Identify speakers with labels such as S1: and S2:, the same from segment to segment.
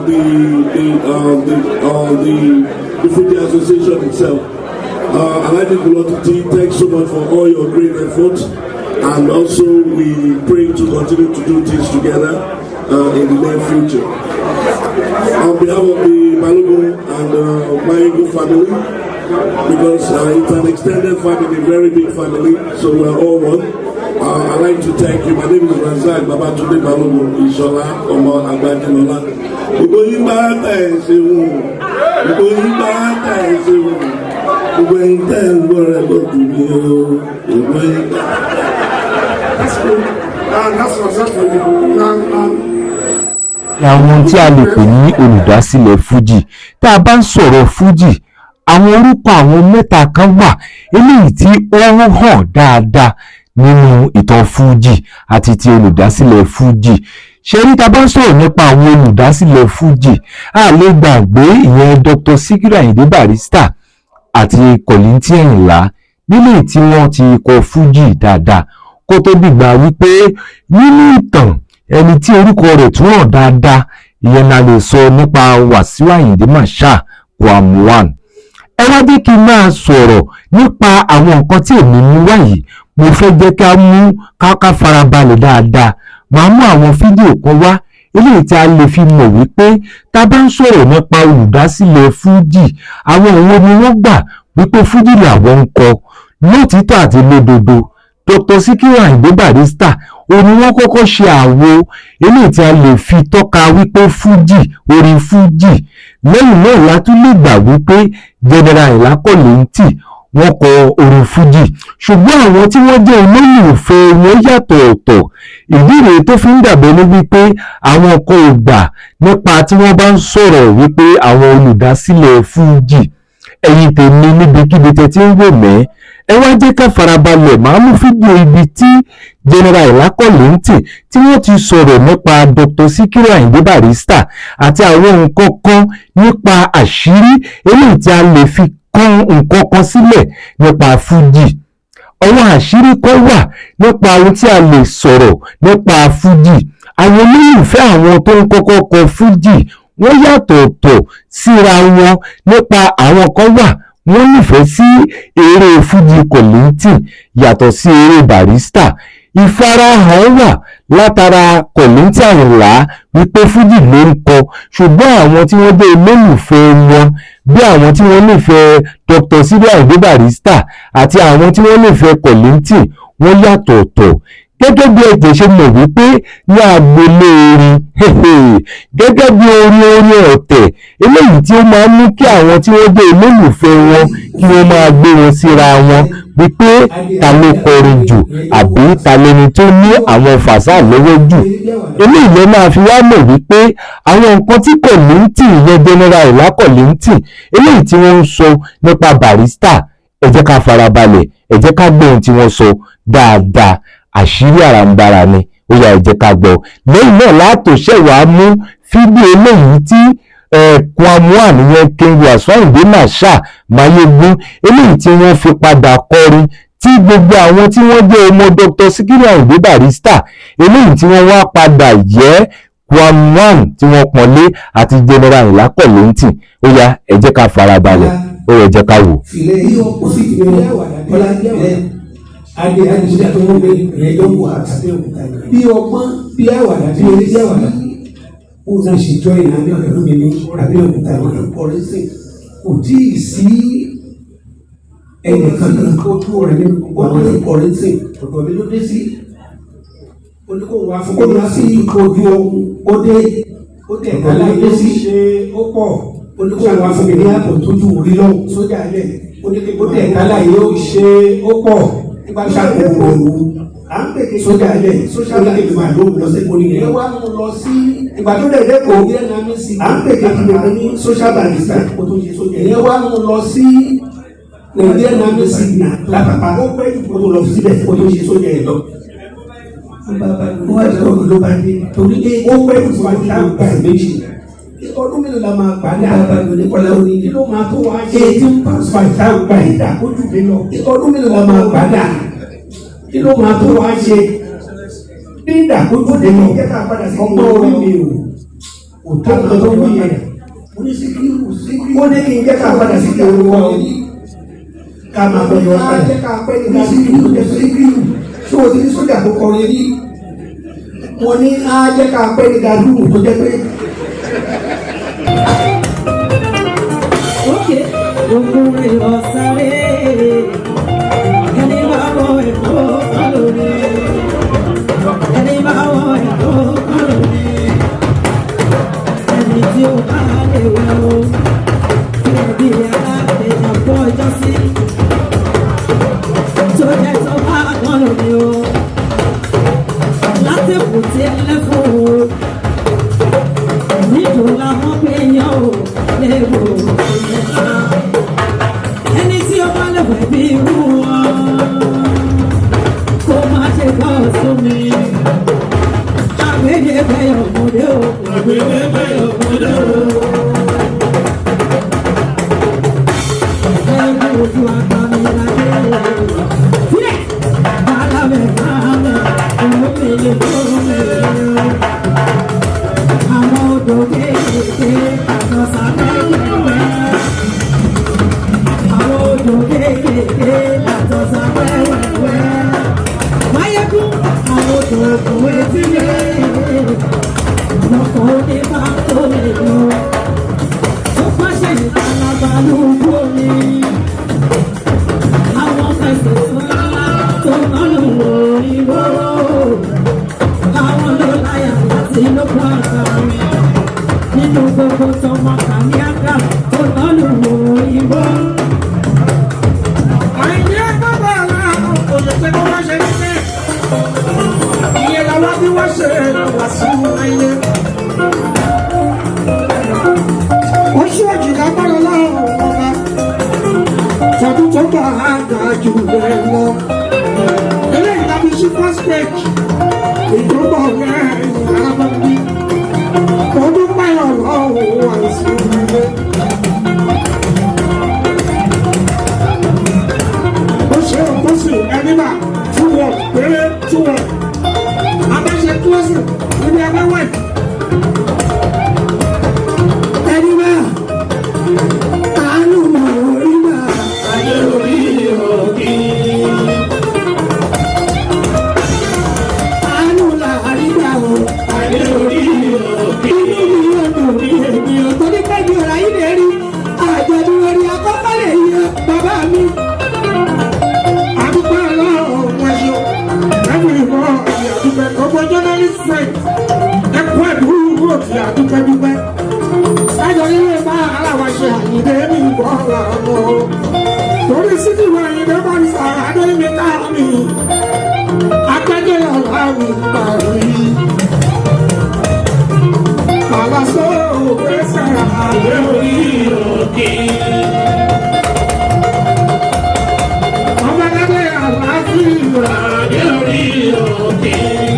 S1: the Fuji Association itself. Alhaji Kollington, thanks so much for all your great efforts, and also we pray to continue to do things together in the near future. On behalf of the Balogun and Mayengu family, because it's an extended family, very big family, so we're all one. I'd like to thank you. My name is Razak Babatunde Balogun Ishola Omo Agbajinola.
S2: Àwọn tí a lè pè ní olùdásílẹ̀ Fuji, tá a bá ń sọ̀rọ̀ Fuji, àwọn orúkọ àwọn mẹ́ta kan wà eléyìí tí ó hàn dáadáa nínú ìtàn Fuji àti ti olùdásílẹ̀ Fuji. Ṣẹ́rí tá a bá ń sọ̀rọ̀ nípa àwọn olùdásílẹ̀ Fuji, a lè gbàgbé ìyẹn Dr. Sikiru Ayinde Barrister àti Kollington nílé tí wọ́n ti kọ Fuji dáadáa kó tó dìgbà wípé nínú ìtàn ẹni tí orúkọ rẹ̀ tún hàn dáadáa ìyẹn la lè sọ nípa Wasiu Ayinde Kwamwan. Ẹ wá jẹ́ kí n máa sọ̀rọ̀ nípa àwọn nǹkan tí èmi mú wáyìí. Mo fẹ́ jẹ́ ká farabalẹ̀ dáadáa. Màá mú àwọn fídíò kan wá eléyìí tí a lè fi mọ̀ wípé tá a bá ń sọ̀rọ̀ nípa olùdásílẹ̀ Fuji, àwọn òun ni wọ́n gbà wípé Fuji làwọn ń kọ lótìítọ́ àti lódodo. Dr. Sikiru Ayinde Barrister òun ni wọ́n kọ́kọ́ ṣe àwo eléyìí tí a lè fi tọ́ka wípé Fuji, orin Fuji. Lẹ́yìn náà la tún lè gbà wípé General Kollington wọ́n kọ orin Fuji, ṣùgbọ́n àwọn tí wọ́n jẹ́ olólùfẹ́ wọn yàtọ̀ ọ̀tọ̀. Ìdí rèé tó fi ń dàbẹ̀ ní wípé àwọn kan ò gbà nípa tí wọ́n bá ń sọ̀rọ̀ wípé àwọn olùdásílẹ̀ Fuji. Ẹ̀yin tèmi níbikíbi tẹ́ tí ń wò mẹ́, ẹ wá jẹ́ ká farabalẹ̀. Màá mú fídíò ibi tí General Kollington tí wọ́n ti sọ̀rọ̀ nípa Dr. Sikiru Ayinde Barrister àti àwọn nǹkan kan nípa àṣírí eléyìí tí a lè fi kọ́ nǹkan kan sílẹ̀ nípa Fuji. Àwọn àṣírí kan wà nípa ohun tí a lè sọ̀rọ̀ nípa Fuji. Àwọn olólùfẹ́ àwọn tó ń kọ́kọ́ kọ Fuji wọ́n yàtọ̀ ọ̀tọ̀ síra wọn. Nípa àwọn kan wà wọ́n nífẹ̀ẹ́ sí eré Fuji Kollington yàtọ̀ sí eré Barrister. Ìfarahàn wà látara Kollington wípé Fuji ló ń kọ, ṣùgbọ́n àwọn tí wọ́n jẹ́ olólùfẹ́ wọn bí àwọn tí wọ́n nífẹ̀ẹ́ Dr. Sikiru Ayinde Barrister àti àwọn tí wọ́n nífẹ̀ẹ́ Kollington wọ́n yàtọ̀ ọ̀tọ̀. Gẹ́gẹ́ bí ẹ̀jẹ̀ ṣe mọ̀ wípé ní Agbole orin, gẹ́gẹ́ bí orin ọ̀tẹ̀ eléyìí tí ó máa ń mú kí àwọn tí wọ́n jẹ́ olólùfẹ́ wọn kí wọ́n máa gbé wọn síra wọn wípé ta ló kọrin jù àbí ta lẹni tó ní àwọn fàṣà lọ́wọ́ jù. Eléyìí ló máa fi wá mọ̀ wípé àwọn nǹkan tí Kollington yẹn General Kollington eléyìí tí wọ́n ń sọ nípa Barrister, ẹ jẹ́ ká farabalẹ̀, ẹ jẹ́ ká gbọ́ ohun tí wọ́n sọ dáadáa. Àṣírí Aranbara ni, ó yá ẹ jẹ́ ká gbọ́. Lẹ́yìn náà látòṣẹ́ wàá mú fídíò eléyìí tí Kwamwan yẹn King Wasiu Ayinde Mayegun eléyìí tí wọ́n fi padà kọrin, tí gbogbo àwọn tí wọ́n jẹ́ ọmọ Dr. Sikiru Ayinde Barrister eléyìí tí wọ́n wá padà yẹ Kwamwan tí wọ́n pọ̀nlé àti General Kollington. Ó yá ẹ jẹ́ ká farabalẹ̀, ó yá ẹ jẹ́ ká wò.
S3: Ade àdìsí àti wọn bẹ ẹjọ́ wò àtàbí òkúta bí ọgbọ́n bí àwàdà bí orí bí àwàdà ó náà ṣèjọ ìlànà ọdún mi ní àbí òkúta ìwọ̀n Kollington kò tí ì sí ẹnìkan kan ojú rẹ̀ nínú ọdún Kollington ọ̀dọ̀ mi ló dé sí oníkóhùn wá fún mi sí ojú ọdún ó dé ẹ̀ka láì dé sí ṣe ó pọ̀ oníkóhùn wá fún mi ní àpò tójú orí lọ́wọ́ sójà ilẹ̀ ó dé ẹ̀ka láì ó ṣe ó pọ̀. À ń pèké sójà ilẹ̀ social media máa ló lọ sí ìpolí yẹn. Ìwà ń lọ sí ìgbà tó dẹ̀ dẹ́kọ̀ à ń pèké kìnìún ní social Barrister kó tó ṣe sójà. Ìwà ń lọ sí Nigerian Army Signal lápapá ó pẹ́ kó tó lọ síbẹ̀ kó tó ṣe sójà yẹn lọ. Wọ́n wá ìṣòro ló bá dé torí ó pẹ́ kó tó wá gbà méjì. Ọdún mélòó la máa gbà ní àbájọ ní kọ́lá oní kí ló máa tó wá ṣe 18.5 gbà ìdá ojú mi lọ. Ọdún mélòó la máa gbà dà kí ló máa tó wá ṣe ní ìdá ojú mi lọ. Ọgbọ́n orí mi o òtún kan tó wí yẹn ó ní kí n jẹ́ ká padà sí ìlú wọn ká máa bọ̀ yọ padà jẹ́ ká pẹ́ nígbà síkírù jẹ́ síkírù tí o ti ní sójà tó kọrin rí wọn ní á jẹ́ ká pẹ́ nígbà lúwù tó jẹ́ pé.
S4: ókè ogun rẹ̀ ọ̀sáré ẹni bá wọ ẹ̀kọ́ kọ́lórí ẹni bá wọ ẹ̀kọ́ kọ́lórí ẹni tí ó bá lè wẹ̀ o ẹbí alábẹ̀yà bọ́ ọjọ́ sí tó jẹ́ tó bá kọ́lórí o látẹ̀kù tí ẹ lẹ́fọ̀ o níjò làwọn pé yàn o léwu ẹni tí ó bá lè wẹ̀ bí irú wọn kó má ṣe bọ́ sómi àgbègbè bẹ́yọ̀ ọmọdé o àgbègbè bẹ́yọ̀ ọmọdé o ẹgbẹ́ ojú àgbàmì ìlàjẹ́ sílẹ̀ bàlábẹ̀ bàlábẹ̀ olómìnir olómìnir àwọn odò kéékèèké àtọ̀sálẹ̀ wẹ̀wẹ̀ àwọn odò kéékèèké àtọ̀sálẹ̀ wẹ̀wẹ̀ máyégún àwọn odò òkú etílé lọkọ̀ onífà tó lè lọ tó pàṣẹ ìtàlábà lóko ni àwọn fẹsẹ̀ sọ́lá tó náà lò wọ̀ ìwọ́ àwọn ló láyà láti lóko àgbàrin nínú gbogbo tọmọ kàmí àgbà tó náà lò wọ̀ ìwọ́.
S5: Àìní ẹgbẹ́ náà kò lè ṣe kó wá ṣe nílé. Ìyẹn làwọn bí wọ́n ṣe Wasiu Ayinde. Ó ṣíwájú lágbára láwọn ọba. Tọdún tó bá a gbà jù rẹ̀ lọ. Eléyìí la fi ṣí first page. Ìjọba ọ̀rẹ́ ìyárábọ̀bí. Ọdún báyọ̀ lọ́wọ́ Wasiu Ayinde. Closing, Anima, 2-1, péré 2-1. Abáṣe closing, níbi abáwẹ̀. Anima, àánú mọ̀ orí náà. Ayé orí òkè. Àánú làárín náà o. Ayé orí òkè. Inú mi yóò dùn ní ènìyàn tó ní pẹ́ẹ́bí ọ̀rọ̀ ayé lè rí. Àjọ̀dún orí akọ́kọ́ lè yẹ bàbá mi. Ọgbọ́n journalist friend ẹ̀kọ́ ẹ̀dúró ti àdúpẹ́dúpẹ́. Ẹjọ́ nílé bá aláwa ṣe Àyìndé ní ìbọn ọ̀la ọmọ. Torí Síkírù Àyìndé bá ní sàrà Adéyẹmí káàmì. Akẹ́jọ́ ọ̀la mi parí. Àlàsó òwe sàrà àlẹ́ orí òkè. Ọmọdé àlàáfíà àlẹ́ orí òkè.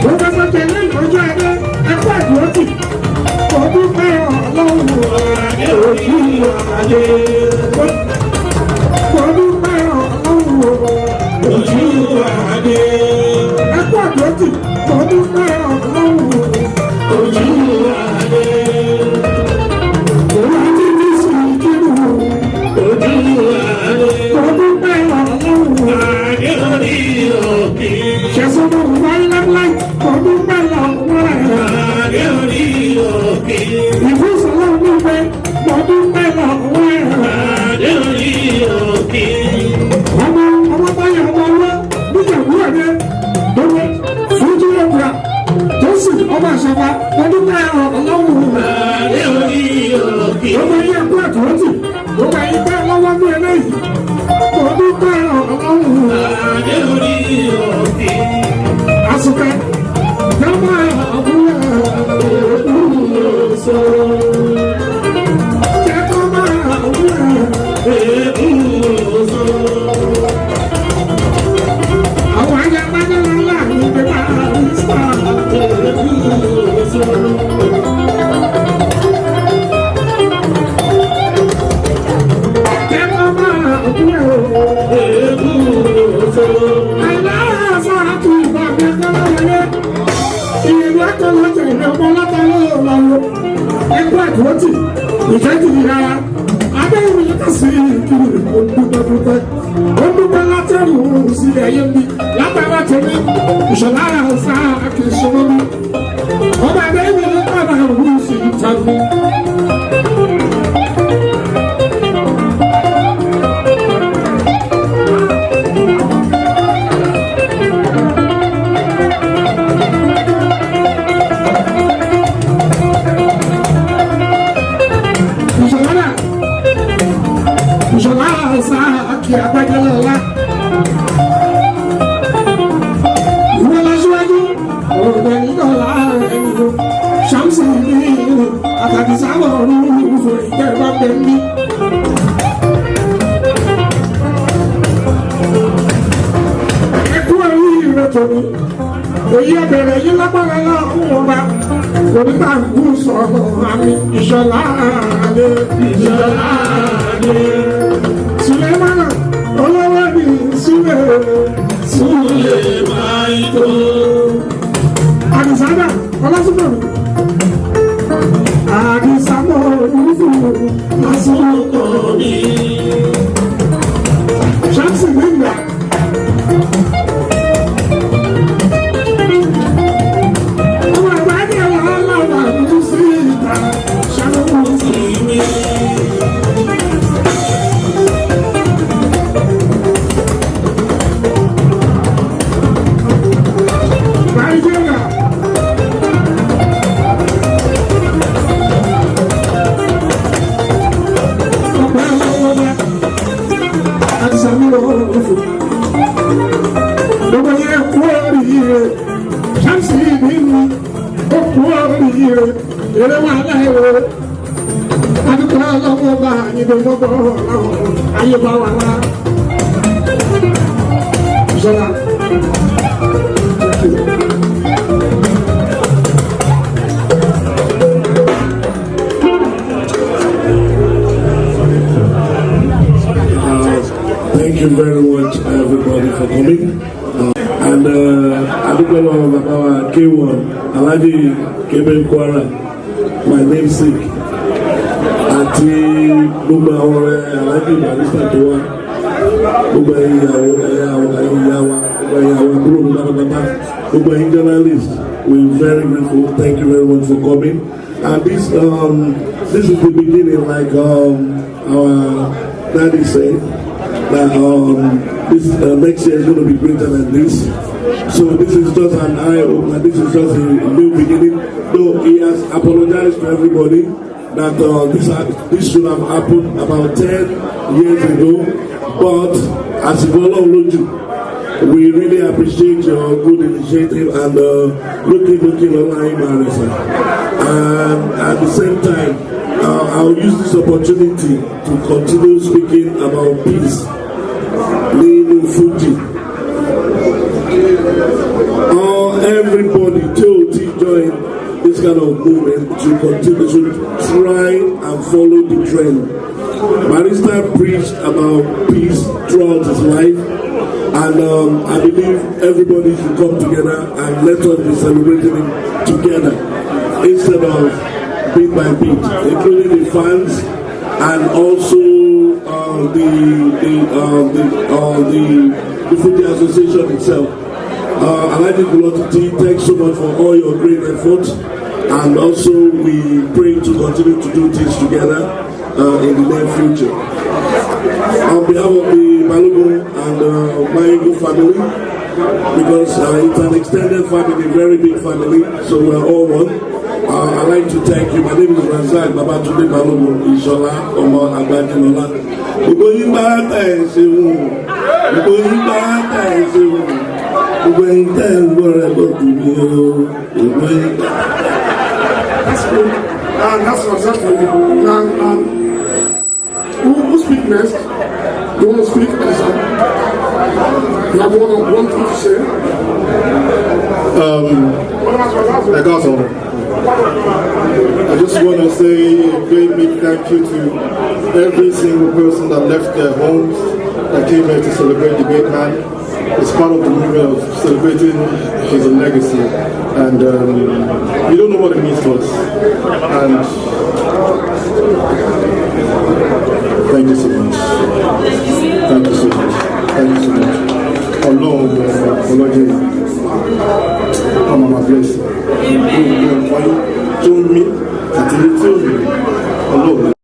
S5: Professor Jẹ́lẹ̀ lọ́jọ́ ẹgbẹ́ ẹ̀kọ́ ìdúrótì. Ọdún mẹ́rin ọlọ́run àdé orí àdé. Ọdún mẹ́rin ọlọ́run ojú àdé. Ẹ̀kọ́ ìdúrótì. Ọdún mẹ́rin ọlọ́run ojú àdé. Òun àti Bísí Kíru ojú àdé. Ọdún mẹ́rin ọlọ́run àdé orí òkè. Ṣẹ̀sọ́ mọ̀ wáyé láíláí. Ọdún mẹ́rin ọlọ́run àdé orí òkè. Ìfúnṣọ́lá onígbẹ́ ọdún mẹ́rin ọlọ́run àdé orí òkè. Ọmọ báyọ̀ ọmọ ọlọ́ níjàmbú ẹ̀dẹ́ lọ́wọ́ Fuji ọ̀gbà tó sì ọmọ àṣàbà ọdún mẹ́rin ọlọ́run àdé orí òkè. Ọmọ ilé ẹ̀kọ́ àtúntì ló bá yí bẹ́ẹ̀ lọ́wọ́ ní eléyìí. Ọdún mẹ́rin ọlọ́run àdé orí òkè. Àsùnkà jọba àbúrò èkúrúsọ. Jẹ́kọ̀ọ́ àbúrò èkúrúsọ. Àwọn ayábájá lọ́la ní pépà ìsà èkúrúsọ. Jẹ́kọ̀ọ́ àbúrò èkúrúsọ. Aláàfọ̀ àti ìbàgbẹ́ kọ́lá wọlé. Ìlú akọ́lọ́jẹ̀ ìlú ọmọ látàlẹ́ ìlànà. ìfẹ́ kìí rárá abẹ́rẹ́ yìí kà sí ìkiri òdúpẹ́ látẹ̀rù sílẹ̀ ayé mi látara tèmi ìṣọ̀lá àṣà kì í ṣọwọ́ mi ọba abẹ́rẹ́ yìí kàrà òun sí ìta mi. Agbájẹ́lọ́lá ìwọ́n Asiwaju ọ̀rọ̀ ìdọ̀lá ẹ̀yìn ṣàmùsì ní àtàkìsáwọ̀ ọ̀rọ̀ ìfò ìjẹ́bá pẹ̀lú. Ẹkú ẹ̀rí ìrẹ̀tọ̀ni èyí ọ̀bẹ̀rẹ̀ yìí lápára lọ́kùn ọba onígbà ń kú sọ̀rọ̀ àmì ìṣọ̀lá àdé ìṣọ̀lá àdé. Sulemana olówó ni Sule Maito Adisada Ọlásùnkànmí Adisamo Olúfù Lásùnkànmí Ṣáàsì nígbà ọmọ ẹgbẹ́ ní ọlọ́wọ́ àdúgbò sí ìta ṣàlùkù sí mi. Ere wa láìwo adúgbò ọlọ́wọ́ bá yìnbọn gbogbo ayé bá wà wá. Ìṣọ́lá.
S1: Thank you very much, everybody, for coming. And adúgbò lọ́wọ́ bàbá wa K1 Alhaji Kebe Kwara, my namesake, àti gbogbo àwọn ọ̀rẹ́ Alhaji Barrister tó wá, gbogbo ẹ̀yin ìyàwó àbúrò mi bàbá, gbogbo ẹ̀yin journalists, we're very grateful. Thank you very much for coming. And this is the beginning, like our daddy said, that this next year is going to be greater than this. So this is just an eye-opener. This is just a new beginning. Though he has apologized to everybody that this should have happened about 10 years ago. But as Asiwaju, we really appreciate your good initiative and looking online, BARRISTER. And at the same time, I'll use this opportunity to continue speaking about peace. Fuji. Everybody to join this kind of movement to continue to try and follow the trend. BARRISTER preached about peace throughout his life, and I believe everybody should come together and let us be celebrating it together instead of beat by beat, including the fans and also the Fuji Association itself. I'd like to thanks so much for all your great efforts, and also we pray to continue to do things together in the near future. On behalf of the Balogun and Mayengo family, because it's an extended family, very big family, so we're all one. I'd like to thank you. My name is Razak Babatunde Balogun Ishola Omo Agbajinola. Gbogbo yín bá tẹ̀ ṣe wù. Gbogbo yín bá tẹ̀ ṣe wù. Gbogbo yín tẹ̀ ń gbọ́ rẹ̀ lọ́dún mi o. Gbogbo yín bá.
S5: That's good. That's exactly. Who speak next? You want to speak? You have one thing to say?
S6: I just want to say a great big thank you to every single person that left their homes, that came here to celebrate the great man. It's part of the movement of celebrating his legacy, and you don't know what it means to us. And ọlọ́jọ́ yìí. Ọmọ máa bless. Gbogbo nǹkan tó ń mí àti ilé tí ò ní ọlọ́run.